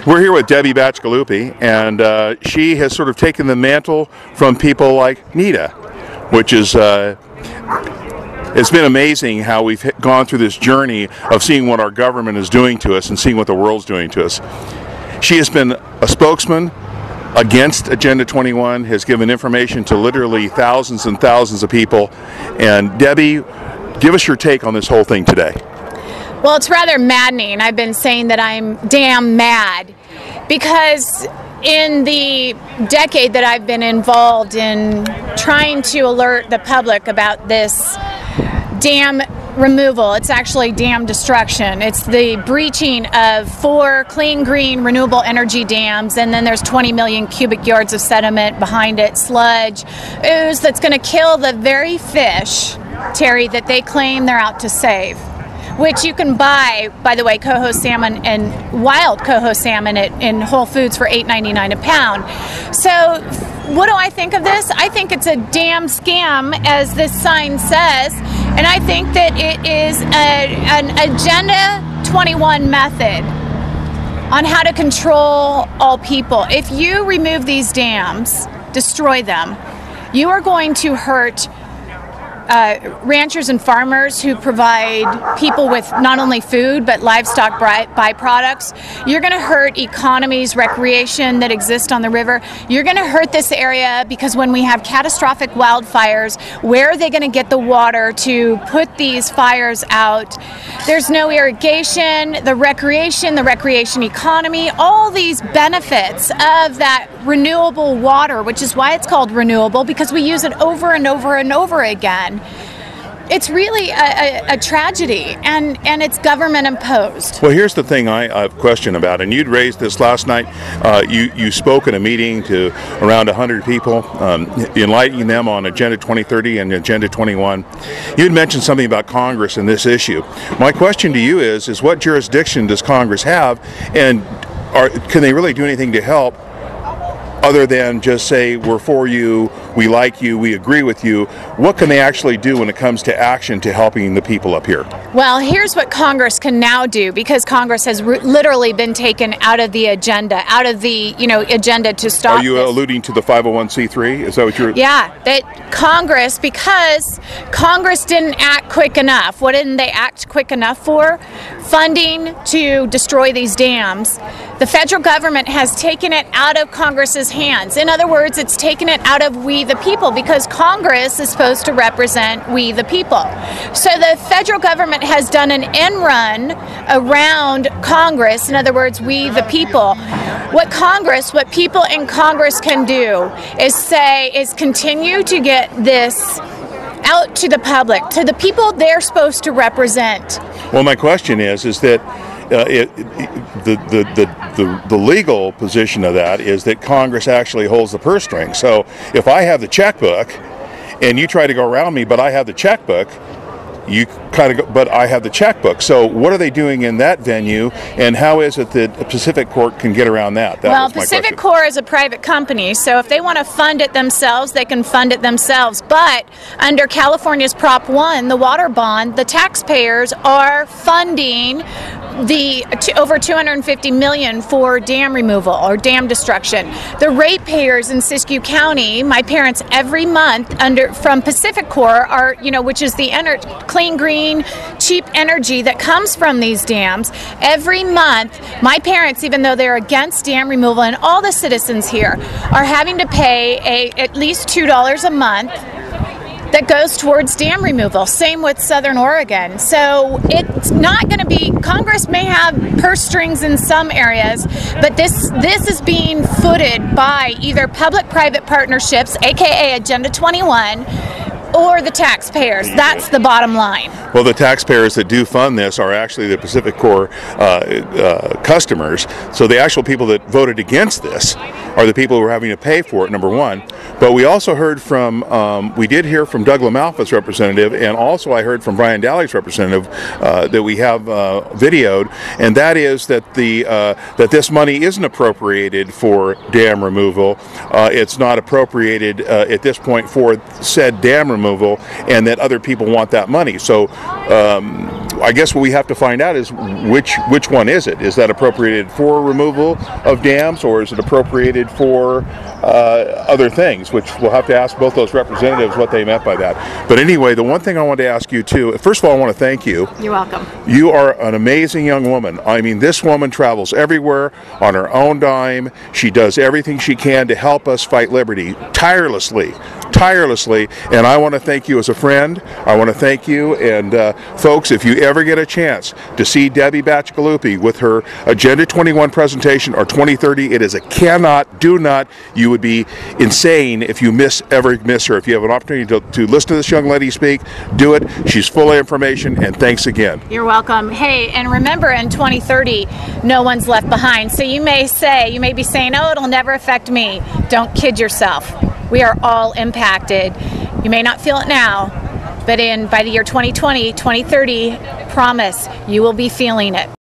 We're here with Debbie Bacigalupi, and she has sort of taken the mantle from people like Nita, which is it's been amazing how we've gone through this journey of seeing what our government is doing to us and seeing what the world's doing to us. She has been a spokesman against Agenda 21, has given information to literally thousands and thousands of people. And Debbie, give us your take on this whole thing today. Well, it's rather maddening. I've been saying that I'm damn mad because in the decade that I've been involved in trying to alert the public about this dam removal, it's actually dam destruction. It's the breaching of 4 clean, green, renewable energy dams, and then there's 20 million cubic yards of sediment behind it, sludge, ooze that's going to kill the very fish, Terry, that they claim they're out to save. Which you can buy, by the way, coho salmon and wild coho salmon in Whole Foods for $8.99 a pound. So what do I think of this? I think it's a damn scam, as this sign says, and I think that it is an Agenda 21 method on how to control all people. If you remove these dams, destroy them, you are going to hurt ranchers and farmers who provide people with not only food but livestock byproducts. You're going to hurt economies, recreation that exist on the river. You're going to hurt this area because when we have catastrophic wildfires, where are they going to get the water to put these fires out? There's no irrigation, the recreation economy, all these benefits of that renewable water, which is why it's called renewable, because we use it over and over and over again. It's really a tragedy, and it's government imposed. Well, here's the thing I have a question about, and you'd raised this last night. You spoke in a meeting to around 100 people, enlightening them on Agenda 2030 and Agenda 21. You'd mentioned something about Congress and this issue. My question to you is what jurisdiction does Congress have, and can they really do anything to help other than just say, we're for you, we like you, we agree with you? What can they actually do when it comes to action to helping the people up here? Well, here's what Congress can now do, because Congress has literally been taken out of the agenda, agenda to stop. Are you alluding to the 501c3? Is that what you're? Yeah, that Congress, because Congress didn't act quick enough. What didn't they act quick enough for? Funding to destroy these dams. The federal government has taken it out of Congress's hands. In other words, it's taken it out of we the people, because Congress is supposed to represent we the people. So the federal government has done an end run around Congress, in other words, we the people. What people in Congress can do is continue to get this out to the public, to the people they're supposed to represent. Well, my question is that the legal position of that is that Congress actually holds the purse string. So if I have the checkbook and you try to go around me, but I have the checkbook, you kind of go, but I have the checkbook. So what are they doing in that venue, and how is it that Pacific Corp can get around that? Well, Pacific Corp is a private company, so if they want to fund it themselves, they can fund it themselves. But under California's Prop 1, the water bond, the taxpayers are funding the over $250 million for dam removal or dam destruction. The ratepayers in Siskiyou County, my parents, every month from Pacific Corp are, which is the clean, green, cheap energy that comes from these dams. Every month, my parents, even though they're against dam removal, and all the citizens here are having to pay at least $2 a month that goes towards dam removal. Same with Southern Oregon. So it's not going to be, Congress may have purse strings in some areas, but this is being footed by either public-private partnerships, aka Agenda 21, or the taxpayers. That's the bottom line. Well, the taxpayers that do fund this are actually the Pacific Corp customers. So the actual people that voted against this are the people who are having to pay for it, number one. But we also heard we did hear from Doug LaMalfa's representative, and also I heard from Brian Daly's representative that we have videoed, and that is that that this money isn't appropriated for dam removal. It's not appropriated at this point for said dam removal, and that other people want that money. So I guess what we have to find out is which one is it? Is that appropriated for removal of dams, or is it appropriated for other things? Which we'll have to ask both those representatives what they meant by that. But anyway, the one thing I want to ask you too, first of all, I want to thank you. You're welcome. You are an amazing young woman. I mean, this woman travels everywhere on her own dime. She does everything she can to help us fight liberty tirelessly, and I want to thank you as a friend. I want to thank you, and folks, if you ever get a chance to see Debbie Bacigalupi with her Agenda 21 presentation or 2030, it is a cannot, do not. You would be insane if you ever miss her. If you have an opportunity to listen to this young lady speak, do it. She's full of information, and thanks again. You're welcome. Hey, and remember, in 2030, no one's left behind. So you may be saying, oh, it'll never affect me. Don't kid yourself. We are all impacted. You may not feel it now, but by the year 2020, 2030, promise you will be feeling it.